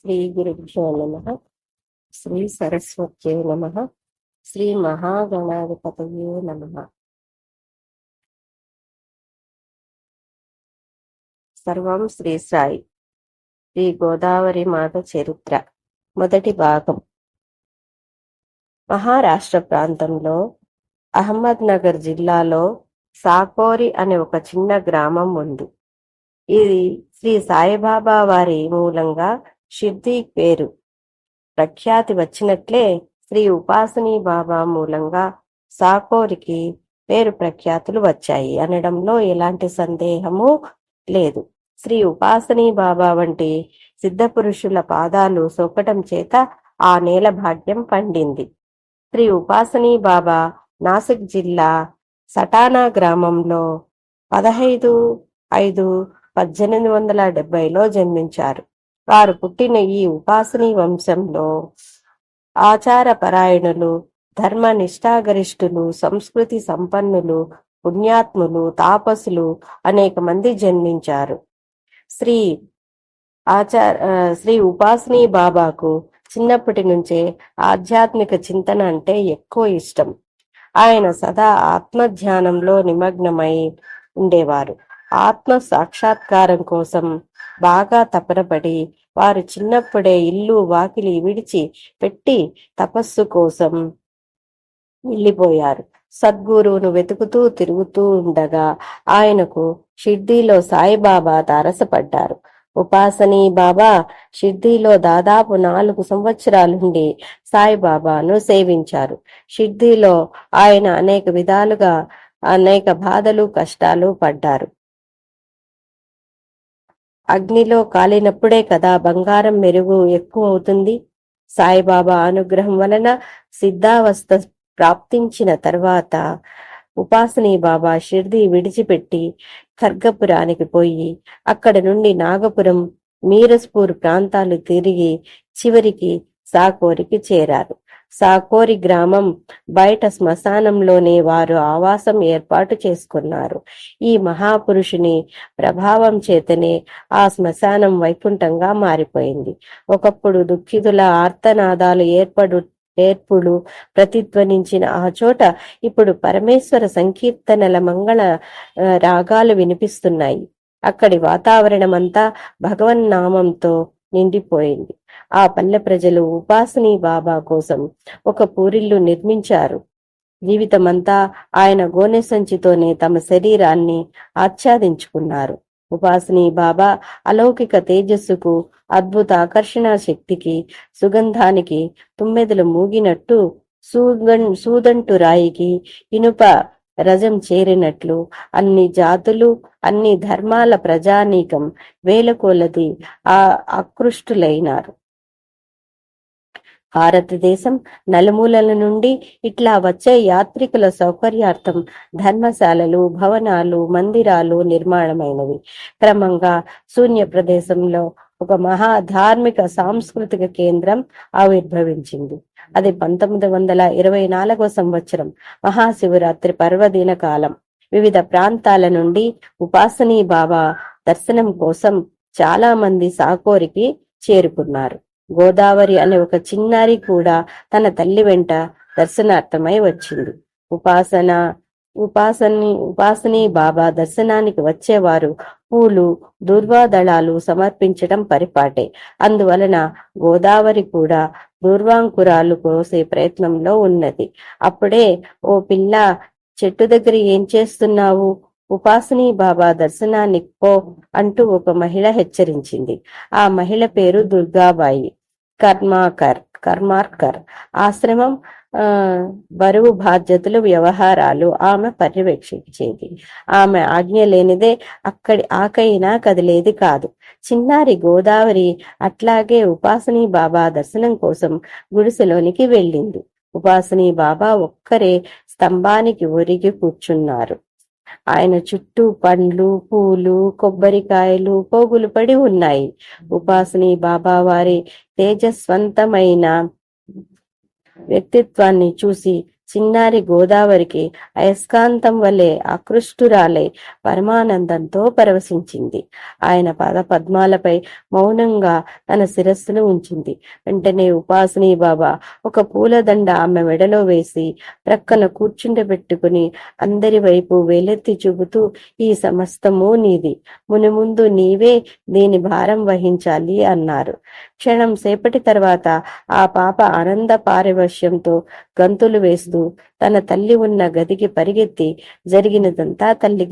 శ్రీ గురుభ్యో నమః. శ్రీ సరస్వత్యై నమః. శ్రీ మహాగణాధిపతయే నమః. సర్వం శ్రీ సాయి. శ్రీ గోదావరి మాత చరిత్ర మొదటి భాగం. మహారాష్ట్ర ప్రాంతంలో అహ్మద్ నగర్ జిల్లాలో సాకోరి అనే ఒక చిన్న గ్రామం ఉంది. ఇది శ్రీ సాయిబాబా వారి మూలంగా షిర్దీ పేరు ప్రఖ్యాతి వచ్చినట్లే శ్రీ ఉపాసనీ బాబా మూలంగా సాకోరికి పేరు ప్రఖ్యాతులు వచ్చాయి అనడంలో ఎలాంటి సందేహము లేదు. శ్రీ ఉపాసనీ బాబా వంటి సిద్ధపురుషుల పాదాలు సోకటం చేత ఆ నేల భాగ్యం పండింది. శ్రీ ఉపాసనీ బాబా నాసిక్ జిల్లా సటానా గ్రామంలో 15/5/1870లో జన్మించారు. వారు పుట్టిన ఈ ఉపాసనీ వంశంలో ఆచారపరాయణులు, ధర్మ నిష్ఠాగరిష్ఠులు, సంస్కృతి సంపన్నులు, పుణ్యాత్ములు, తాపసులు అనేక మంది జన్మించారు. శ్రీ ఉపాసనీ బాబాకు చిన్నప్పటి నుంచే ఆధ్యాత్మిక చింతన అంటే ఎక్కువ ఇష్టం. ఆయన సదా ఆత్మధ్యానంలో నిమగ్నమై ఉండేవారు. ఆత్మ సాక్షాత్కారం కోసం బాగా తపనపడి వారు చిన్నప్పుడే ఇల్లు వాకిలి విడిచి పెట్టి తపస్సు కోసం వెళ్ళిపోయారు. సద్గురువును వెతుకుతూ తిరుగుతూ ఉండగా ఆయనకు షిర్డీలో సాయిబాబా తారసపడ్డారు. ఉపాసనీ బాబా షిర్డీలో దాదాపు 4 సంవత్సరాలుండి సాయిబాబాను సేవించారు. షిర్డీలో ఆయన అనేక విధాలుగా అనేక బాధలు కష్టాలు పడ్డారు. అగ్నిలో కాలినప్పుడే కదా బంగారం మెరుగు ఎక్కువ అవుతుంది. సాయిబాబా అనుగ్రహం వలన సిద్ధావస్థ ప్రాప్తించిన తర్వాత ఉపాసనీ బాబా షిర్దీ విడిచిపెట్టి ఖర్గపురానికి పోయి అక్కడ నుండి నాగపురం, మీరస్పూర్ ప్రాంతాలు తిరిగి చివరికి సాకోరికి చేరారు. సాకోరి గ్రామం బయట శ్మశానంలోనే వారు ఆవాసం ఏర్పాటు చేసుకున్నారు. ఈ మహాపురుషుని ప్రభావం చేతనే ఆ శ్మశానం వైకుంఠంగా మారిపోయింది. ఒకప్పుడు దుఃఖితుల ఆర్తనాదాలు ఏర్పులు ప్రతిధ్వనించిన ఆ చోట ఇప్పుడు పరమేశ్వర సంకీర్తనల మంగళ రాగాలు వినిపిస్తున్నాయి. అక్కడి వాతావరణమంతా భగవన్నామంతో నిండిపోయింది. ఆ పల్లె ప్రజలు ఉపాసనీ బాబా కోసం ఒక పూరిల్లు నిర్మించారు. జీవితమంతా ఆయన గోనె సంచితోనే తమ శరీరాన్ని ఆచ్ఛాదించుకున్నారు. ఉపాసనీ బాబా అలౌకిక తేజస్సుకు, అద్భుత ఆకర్షణ శక్తికి, సుగంధానికి తుమ్మెదలు మూగినట్టు, సూదంటు రాయికి ఇనుప రజం చేరినట్లు అన్ని జాతులు, అన్ని ధర్మాల ప్రజానీకం వేల కొలది ఆకృష్టులైనారు. భారతదేశం నలుమూలల నుండి ఇట్లా వచ్చే యాత్రికుల సౌకర్యార్థం ధర్మశాలలు, భవనాలు, మందిరాలు నిర్మాణమైనవి. క్రమంగా శూన్య ప్రదేశంలో ఒక మహాధార్మిక సాంస్కృతిక కేంద్రం ఆవిర్భవించింది. అది 1924వ సంవత్సరం మహాశివరాత్రి పర్వదిన కాలం. వివిధ ప్రాంతాల నుండి ఉపాసనీ బాబా దర్శనం కోసం చాలా మంది సాకోరికి చేరుకున్నారు. గోదావరి అనే ఒక చిన్నారి కూడా తన తల్లి వెంట దర్శనార్థమై వచ్చింది. ఉపాసనీ బాబా దర్శనానికి వచ్చేవారు పూలు, దూర్వాదళాలు సమర్పించడం పరిపాటే. అందువలన గోదావరి కూడా దూర్వాంకురాలు కోసే ప్రయత్నంలో ఉన్నది. అప్పుడే, ఓ పిల్ల, చెట్టు దగ్గర ఏం చేస్తున్నావు? ఉపాసనీ బాబా దర్శనానికి పో అంటూ ఒక మహిళ హెచ్చరించింది. ఆ మహిళ పేరు దుర్గాబాయి కర్మార్కర్. ఆశ్రమం, బరువు బాధ్యతలు, వ్యవహారాలు ఆమె పర్యవేక్షించేది. ఆమె ఆజ్ఞ లేనిదే ఆకైనా కదిలేది కాదు. చిన్నారి గోదావరి అట్లాగే ఉపాసనీ బాబా దర్శనం కోసం గుడిసెలోనికి వెళ్ళింది. ఉపాసనీ బాబా ఒక్కరే స్తంభానికి ఒరిగి కూర్చున్నారు. ఆయన చుట్టూ పండ్లు, పూలు, కొబ్బరికాయలు పోగులు పడి ఉన్నాయి. ఉపాసనీ బాబా వారి తేజస్వంతమైన వ్యక్తిత్వాన్ని చూసి చిన్నారి గోదావరికి అయస్కాంతం వలె ఆకృష్టురాలై పరమానందంతో పరవశించింది. ఆయన పాద పద్మాలపై మౌనంగా తన శిరస్సును ఉంచింది. వెంటనే ఉపాసిని బాబా ఒక పూలదండ ఆమె మెడలో వేసి ప్రక్కన కూర్చుండబెట్టుకుని అందరి వైపు వేలెత్తి చూపుతూ, ఈ సమస్తము నీది, మునుముందు నీవే దీని భారం వహించాలి అన్నారు. క్షణం సేపటి తర్వాత ఆ పాప ఆనంద పారవశ్యంతో గంతులు వేస్తూ తన తల్లి ఉన్న గదికి పరిగెత్తి జరిగినదంతా తల్లికి